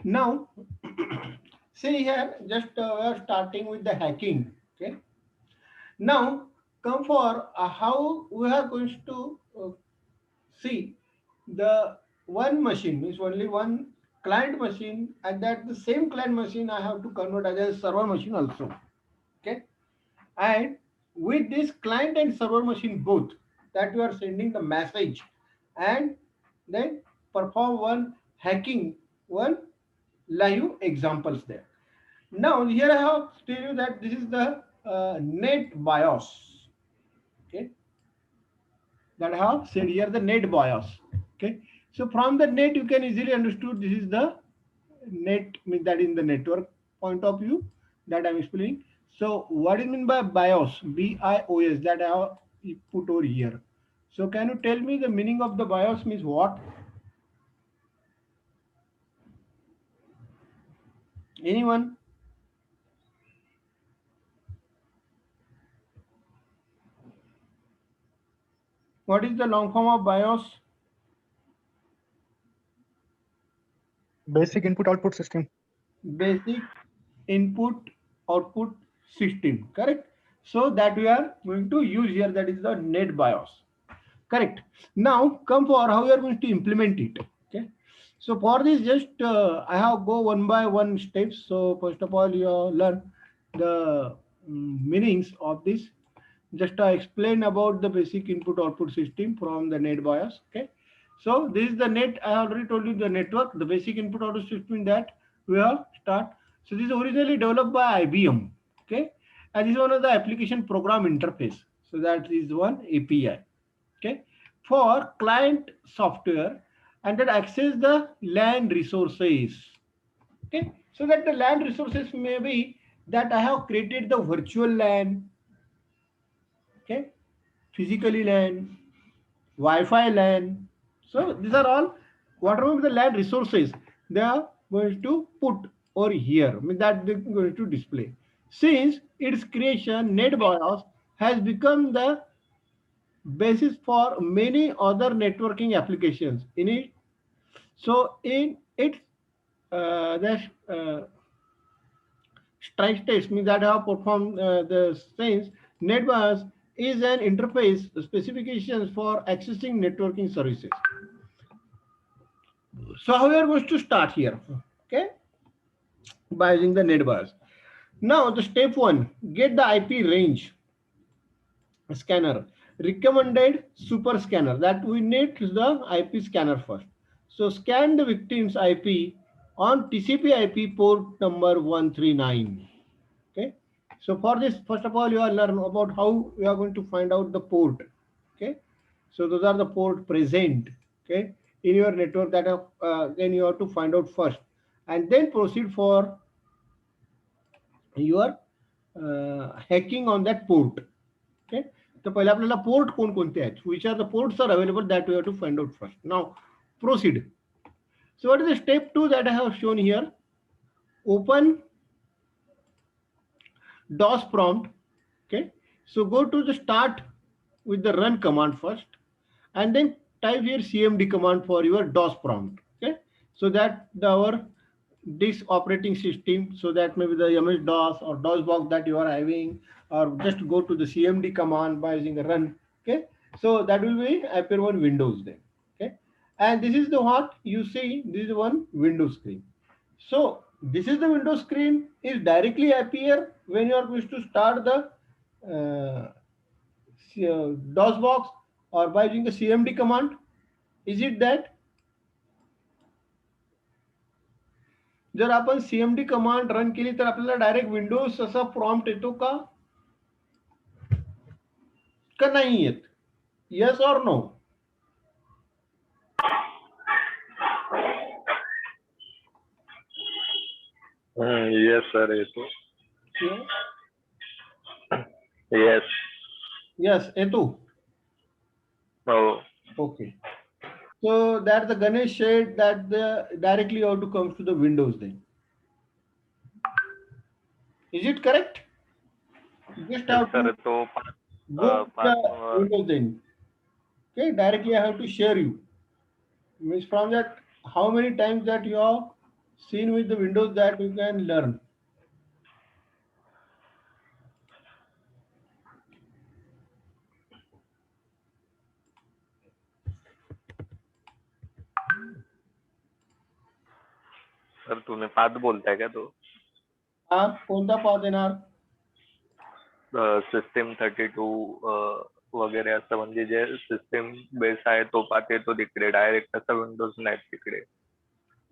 Now, see here, just we are starting with the hacking. Okay. Now, come for how we are going to see the one machine means only one client machine, and that the same client machine I have to convert as a server machine also. Okay. And with this client and server machine both, that we are sending the message and then perform one hacking, one live examples there. Now here I have tell you that this is the net BIOS. Okay, that I have said here the net BIOS. Okay, so from the net you can easily understood this is the net, means that in the network point of view that I'm explaining. So what is mean by BIOS? BIOS, that I have put over here. So can you tell me the meaning of the BIOS means what? Anyone? What is the long form of BIOS? Basic input output system. Basic input output system, correct? So that we are going to use here, that is the net BIOS, correct? Now come for how we are going to implement it. Okay, so for this just I have go one by one steps. So first of all you learn the meanings of this. Just I explain about the basic input output system from the net BIOS. Okay, so this is the net. I already told you the network, the basic input output system that we have start. So this is originally developed by IBM. Okay, and this is one of the application program interface. So that is one API. Okay, for client software, and that access the land resources. Okay, so that the land resources may be that I have created the virtual LAN. Okay, physically LAN, Wi-Fi LAN. So these are all whatever the LAN resources they are going to put over here. I mean that they're going to display. Since its creation, NetBIOS has become the basis for many other networking applications. In it, so in its the strike test means that have performed the sense NetBIOS is an interface specifications for accessing networking services. So how we are going to start here? Okay, by using the NetBIOS. Now the step one, get the IP range scanner, recommended super scanner, that we need the IP scanner first. So scan the victim's IP on TCP IP port number 139. Okay, so for this first of all you are learn about how you are going to find out the port. Okay, so those are the port present, okay, in your network that then you have to find out first, and then proceed for your hacking on that port. Okay, तर पहिले आपल्याला port कोणकोणते आहेत, which are the ports are available, that we have to find out first. Now proceed. So what is the step 2 that I have shown here? Open DOS prompt. Okay, so go to the start with the run command first, and then type here cmd command for your DOS prompt. Okay, so that our this operating system, so that maybe the MS DOS or DOS box that you are having, or just go to the cmd command by using the run. Okay, so that will be appear on Windows then. Okay, and this is the what you see, this is one Windows screen. So this is the Windows screen is directly appear when you are going to start the DOS box or by using the cmd command. Is it that? जर आपण cmd command run केली तर आपल्याला direct Windows असा prompt येतो का, का नाही येत? येस और नो? Yes, sir. येतो. Yes. Yes, येतो. Oh. Okay. So that the Ganesh said that the directly you have to come to the Windows then. Is it correct? You just have Sir, to तो go to the पाच Windows then. Okay, directly I have to share you. Means from that how many times that you have seen with the windows that you can learn. Sir तुम्ही path बोलताय का तो हा कोणता path येणार? System 32 वगैरे असं म्हणजे जे सिस्टीम बेस आहे तो पाथ येतो तिकडे डायरेक्ट असं विंडोज नाही तिकडे.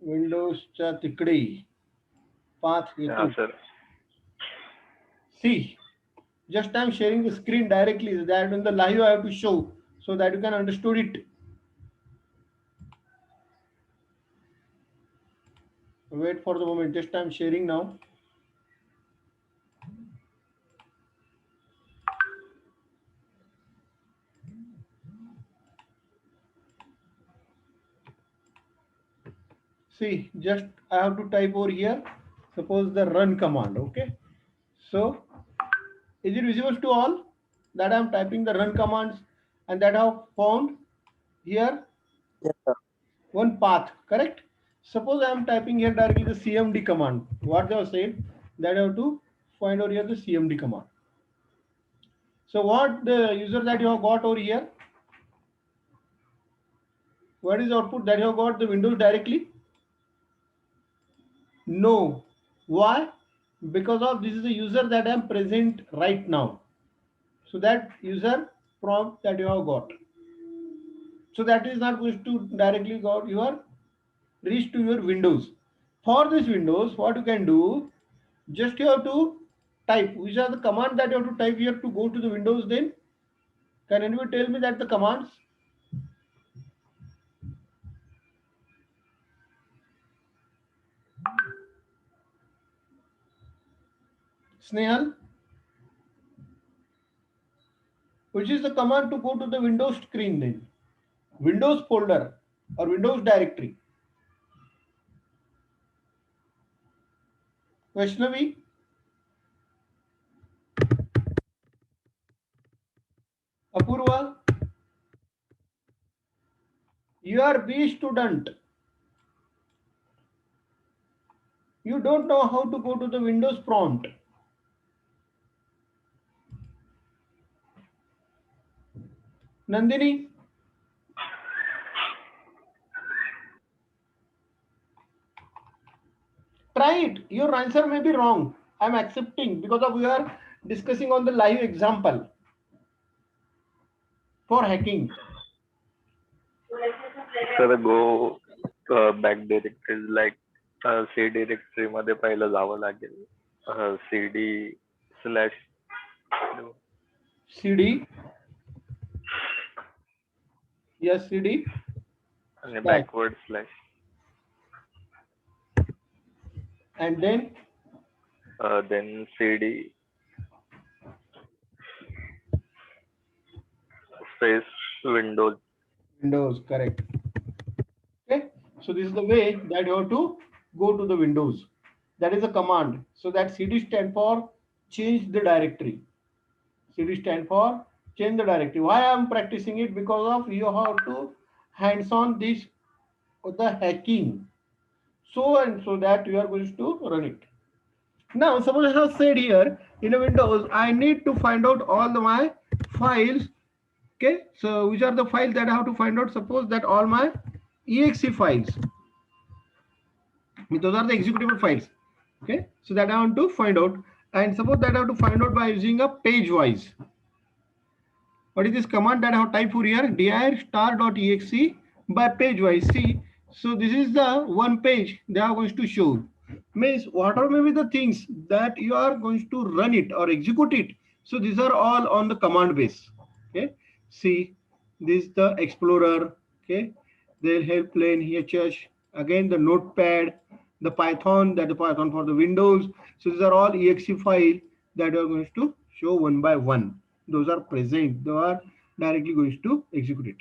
विंडोजच्या तिकडे पाथ हा येतो. Sir. See, just I'm sharing the screen directly. That in the live I have to show so that you can understood it. Wait for the moment. Just I'm sharing now. See, just I have to type over here. Suppose the run command. Okay. So, is it visible to all that I'm typing the run commands and that I have found here Yes, sir. one path, correct? Suppose I am typing here directly the CMD command. What they have said that I have to find over here the CMD command. So what the user that you have got over here? What is the output that you have got the Windows directly? No. Why? Because of this is the user that I am present right now. So that user prompt that you have got. So that is not going to directly got your reach to your Windows. For this Windows, what you can do, just you have to type. Which are the commands that you have to type here to go to the Windows then? Can anybody tell me that the commands? Snehal? Which is the command to go to the Windows screen then? Windows folder or Windows directory? Vaishnavi? Apurva? You are B student. You don't know how to go to the Windows prompt. Nandini? Try it. Your answer may be wrong. I'm accepting because of we are discussing on the live example for hacking. Sir go back directories like C directory मध्ये पहिलं जावं लागेल CD slash CD. Yes, CD. आणि Slash. Backward slash And then then CD space Windows. Windows, correct. Okay. So this is the way that you have to go to the Windows. That is a command. So that CD stand for change the directory. CD stand for change the directory. Why I am practicing it? Because of you have to hands on this the hacking. So and so that you are going to run it. Now, suppose I have said here in a Windows, I need to find out all my files. Okay, so which are the files that I have to find out? Suppose that all my exe files, those are the executable files. Okay, so that I want to find out, and suppose that I have to find out by using a page wise. What is this command that I have typed for here? dir star.exe by page wise. See, so this is the one page they are going to show. Means whatever may be the things that you are going to run it or execute it. So these are all on the command base. Okay, see, this is the explorer. Okay, they'll help plane HH again the notepad, the Python, that the Python for the Windows. So these are all exe file that are going to show one by one. Those are present. They are directly going to execute it.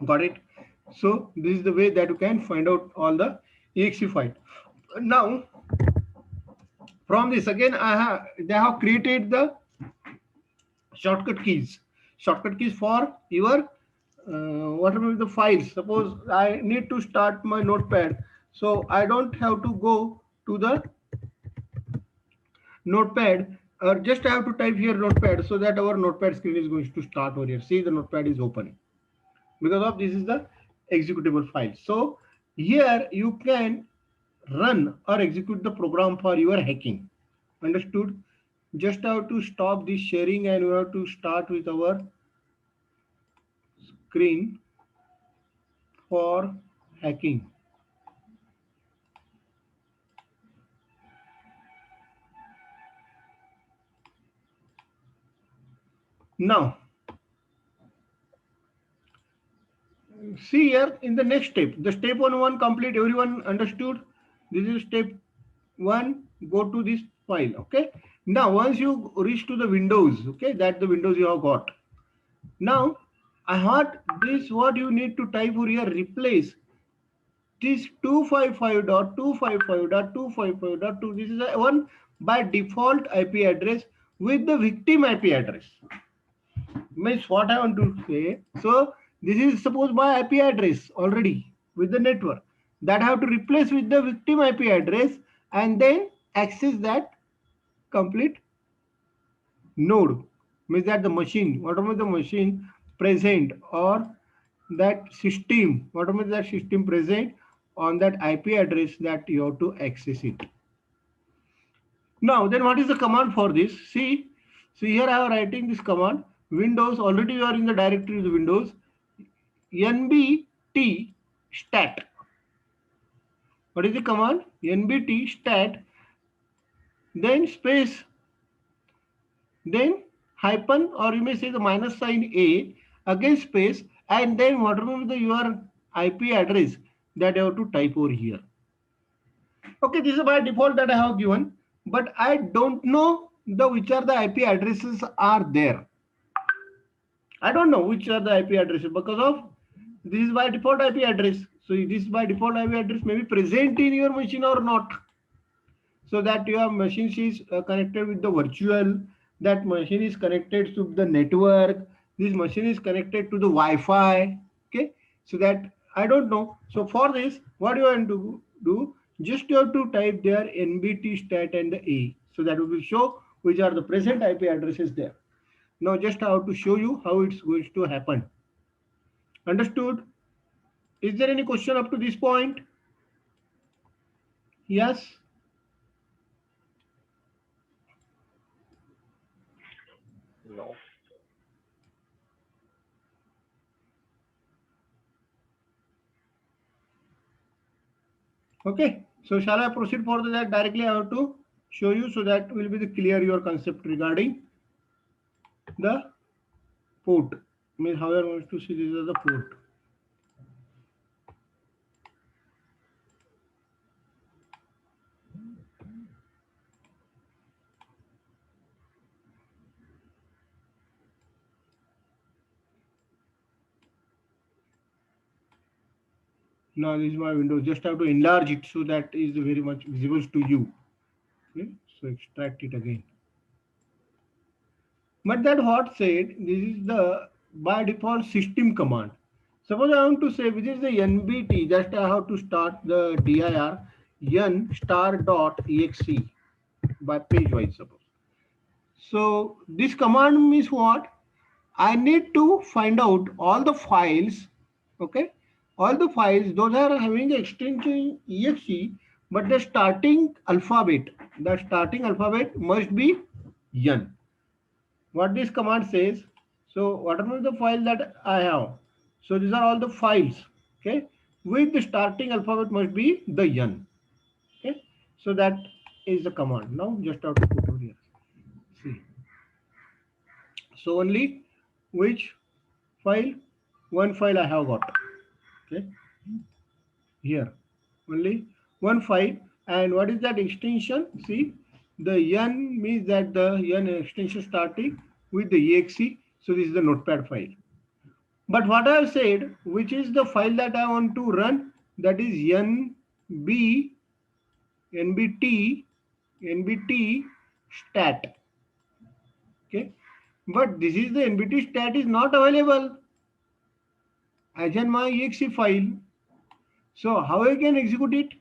Got it? So this is the way that you can find out all the exe file. Now, from this again, they have created the shortcut keys. Shortcut keys for your whatever the files. Suppose I need to start my notepad. So I don't have to go to the notepad, or just I have to type here notepad, so that our notepad screen is going to start over here. See, the notepad is open because of this is the executable file. So here you can run or execute the program for your hacking. Understood? Just have to stop this sharing and we have to start with our screen for hacking. Now, see here in the next step, the step one complete, everyone understood? This is step one, go to this file, okay? Now, once you reach to the Windows, okay, that the Windows you have got. Now, I heard this, what you need to type over here, replace this 255.255.255.2. This is a one by default IP address with the victim IP address. Means what I want to say. So this is suppose my IP address already with the network that I have to replace with the victim IP address and then access that complete node. Means that the machine, whatever the machine present or that system, whatever that system present on that IP address that you have to access it. Now, then what is the command for this? See, so here I am writing this command. Windows, already you are in the directory of the Windows. nbt stat. What is the command? nbt stat, then space, then hyphen, or you may say the minus sign a, again space, and then whatever the your IP address that you have to type over here. Okay, this is by default that I have given, but I don't know the which are the IP addresses are there. I don't know which are the IP addresses because of this is by default IP address. So this by default IP address may be present in your machine or not. So that your machine is connected with the virtual, that machine is connected to the network, this machine is connected to the Wi-Fi. Okay, so that I don't know. So for this, what you want to do, just you have to type there nbt stat and the a, so that will show which are the present IP addresses there. Now just I have to show you how it's going to happen. Understood? Is there any question up to this point? Yes. No. Okay, so shall I proceed for that? Directly I have to show you, so that will be the clear your concept regarding the port. Means how you are going to see this as a port. Now this is my window. Just have to enlarge it so that is very much visible to you. Okay, so extract it again. But that what said, this is the by default system command. Suppose I want to say which is the nbt, just I have to start the dir n star dot exe by page wise suppose. So this command means what? I need to find out all the files, okay? All the files, those are having the extension exe, but the starting alphabet must be n. What this command says, so whatever the file that I have, so these are all the files, okay? With the starting alphabet must be the n, okay? So that is the command. Now just have to put over here. See. So only which file? One file I have got. Okay, here only one file. And what is that extension? See, the n means that the n extension starting with the exe. So this is the notepad file. But what I have said, which is the file that I want to run, that is nb nbt nbt stat. Okay, but this is the nbt stat is not available as in my exe file. So how I can execute it?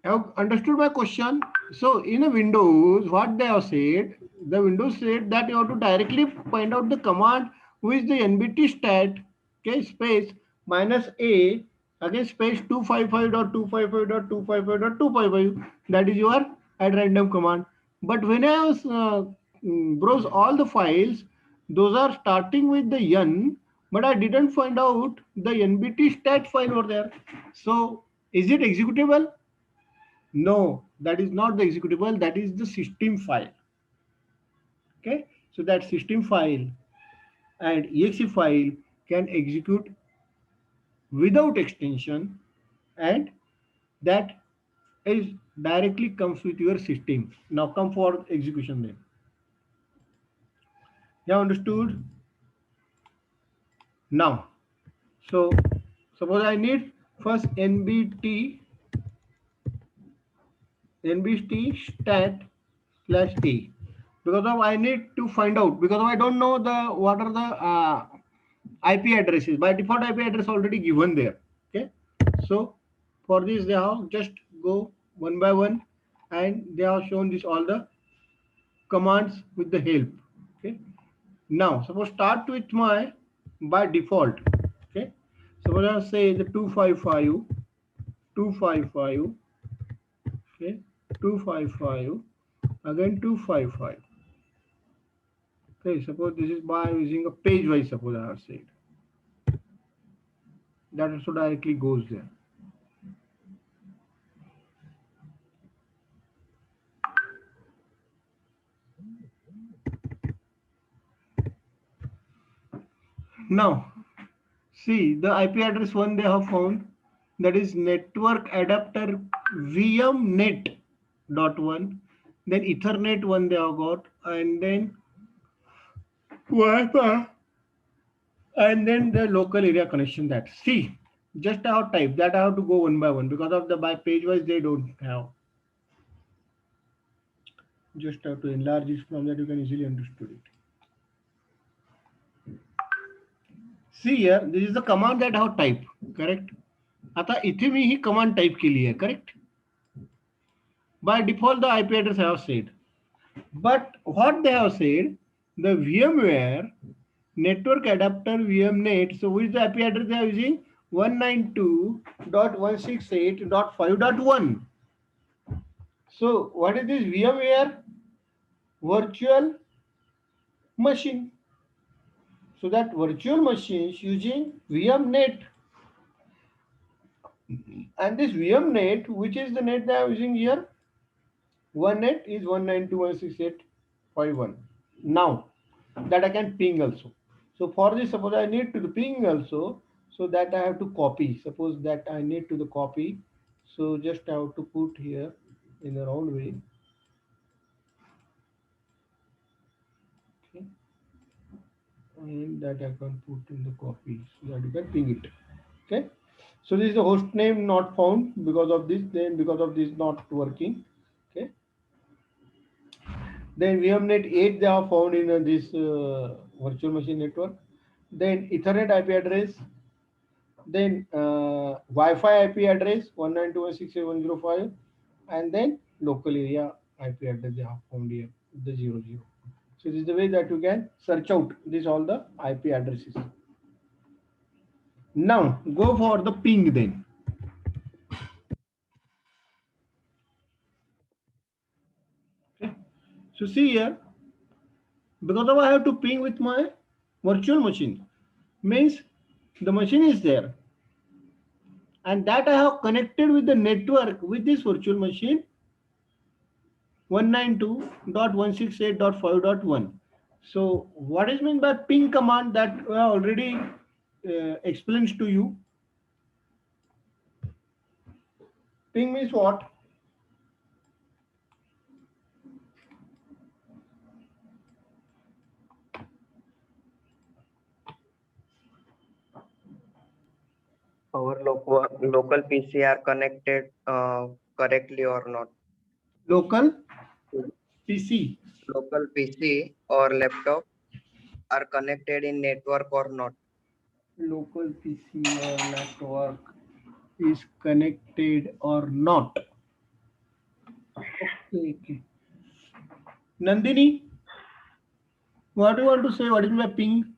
Have understood my question? So in a Windows, what they have said, the Windows said that you have to directly find out the command which the nbt stat, okay, space minus a, again space 255.255.255.255. That is your add random command. But when I was browse all the files, those are starting with the n, but I didn't find out the nbt stat file over there. So is it executable? No, that is not the executable, that is the system file. Okay, so that system file and exe file can execute without extension, and that is directly comes with your system. Now come for execution then. You understood? Now, so suppose I need first nbt stat slash a, because of I need to find out, because of I don't know the what are the IP addresses. By default IP address already given there. Okay, so for this they have just go one by one, and they have shown this all the commands with the help. Okay, now suppose start with my by default. Okay, suppose I say the 255, 255, okay, 255, again 255. Okay, suppose this is by using a page wise, suppose I have said that also directly goes there. Now see the IP address one they have found, that is network adapter vmnet dot one, then ethernet one they have got, and then Wi-Fi, and then the local area connection. That see, just I have type that I have to go one by one, because of the by page wise they don't have. Just have to enlarge this, from that you can easily understood it. See here, this is the command that I have type, correct? आता इथे मी ही command type केली आहे, correct. By default the IP address I have said, but what they have said, the VMware network adapter VMnet, so which the IP address they are using, 192.168.5.1. So what is this VMware virtual machine? So that virtual machines using VMnet, and this VMnet, which is the net they are using here, one net is 192.168.5.1. Now that I can ping also. So for this, suppose I need to ping also, so that I have to copy. Suppose that I need to the copy, so just I have to put here in a round way. Okay, and that I can put in the copy, so that you can ping it. Okay, so this is the host name not found because of this. Then because of this not working. Okay, then VMnet 8 they are found in this virtual machine network. Then Ethernet IP address, then Wi-Fi IP address 192.168.1.0.5, and then local area IP address they have found here, the 00. So this is the way that you can search out this all the IP addresses. Now go for the ping then. Okay. So see here, because of I have to ping with my virtual machine, means the machine is there, and that I have connected with the network with this virtual machine 192.168.5.1. So what is meant by ping command, that I already explains to you. Ping means what? Our local PC are connected correctly or not. Local PC. Local PC or laptop are connected in network or not. Local PC or network is connected or not. Okay, okay. Nandini, what do you want to say? What is my ping?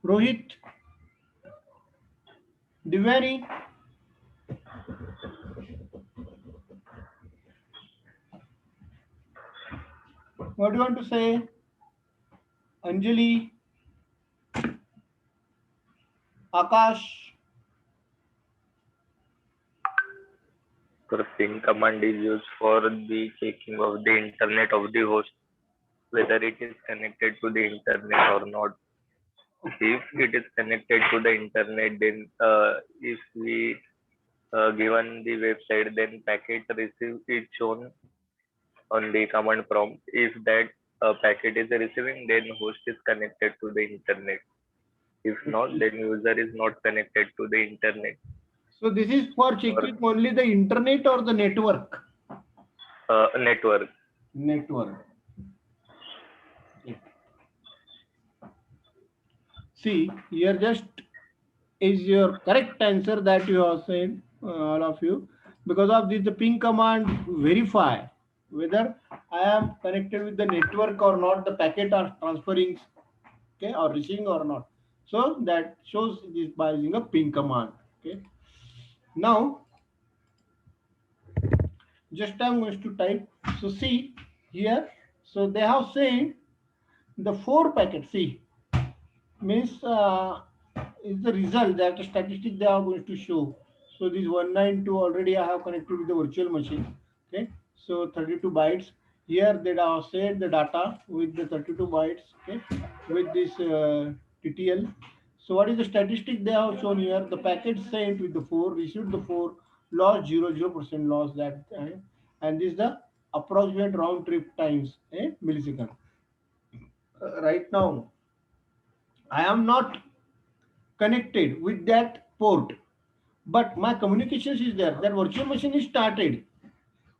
Rohit, Divani, what do you want to say? Anjali, Akash. The ping command is used for the checking of the internet of the host, whether it is connected to the internet or not. If it is connected to the internet, then if we given the website, then packet receive is shown on the command prompt. If that packet is receiving, then host is connected to the internet. If not, then user is not connected to the internet So this is for or checking only the internet or the network? network. Network. Okay. See, here just is your correct answer that you have said, all of you. Because of this, the ping command verify whether I am connected with the network or not, the packet are transferring, okay, or receiving or not. So that shows this by using a ping command. Okay. Now, just I'm going to type. So see here. So they have said the four packets. See, means is the result that the statistic they are going to show. So this 192 already I have connected with the virtual machine. Okay, so 32 bytes. Here they have said the data with the 32 bytes. Okay, with this TTL. So what is the statistic they have shown here? The packet sent with the four, received the four, lost 0% loss that time, and this is the approximate round trip times a millisecond. Right now, I am not connected with that port, but my communications is there. That virtual machine is started.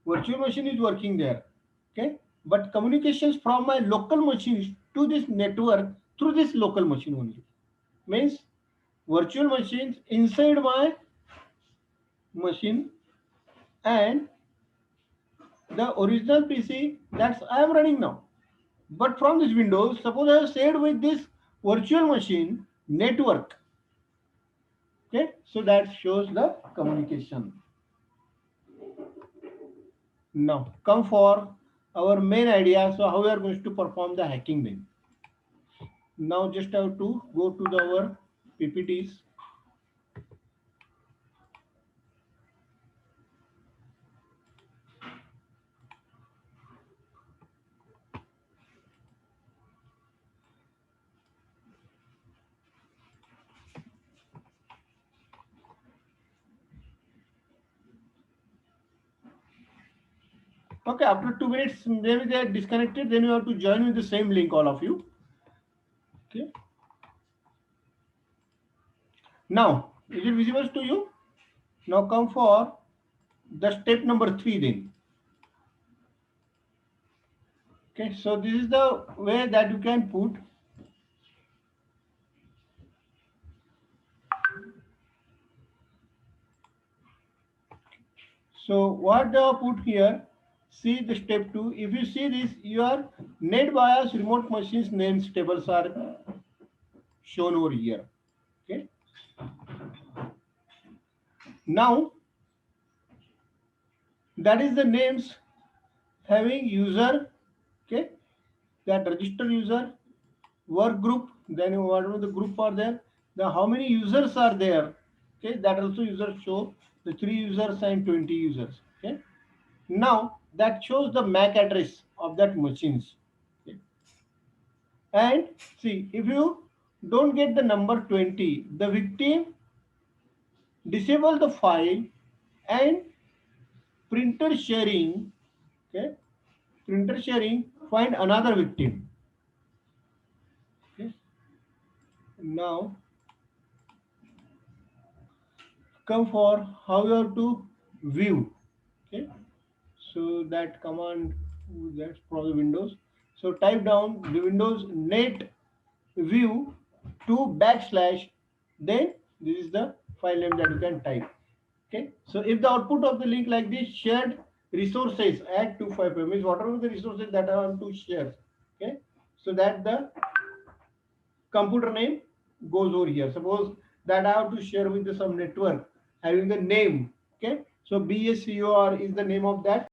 Virtual machine is working there. Okay, but communications from my local machines to this network through this local machine only. Means virtual machines inside my machine and the original PC that's I am running now. But from this Windows, suppose I have shared with this virtual machine network. Okay, so that shows the communication. Now come for our main idea. So how we are going to perform the hacking then? Now just have to go to our PPTs. Okay, after 2 minutes, maybe they are disconnected. Then you have to join with the same link, all of you. Okay. Now, is it visible to you? Now come for the step number 3 then. Okay, so this is the way that you can put. So what they have put here, see the step 2. If you see this, your NetBIOS remote machines names tables are shown over here. Okay. Now that is the names having user, okay, that register user, work group, then whatever the group are there, the how many users are there, okay, that also users show the 3 users and 20 users. Okay. Now that shows the MAC address of that machines. Okay. And see, if you don't get the number 20, the victim disable the file and printer sharing, okay, printer sharing, find another victim. Okay. Now come for how you have to view. Okay, so that command, that's probably Windows. So type down the Windows net view to backslash, then this is the file name that you can type. Okay, so if the output of the link like this, shared resources at 255 means whatever the resources that I want to share. Okay, so that the computer name goes over here. Suppose that I have to share with some network having the name. Okay, so BSCOR is the name of that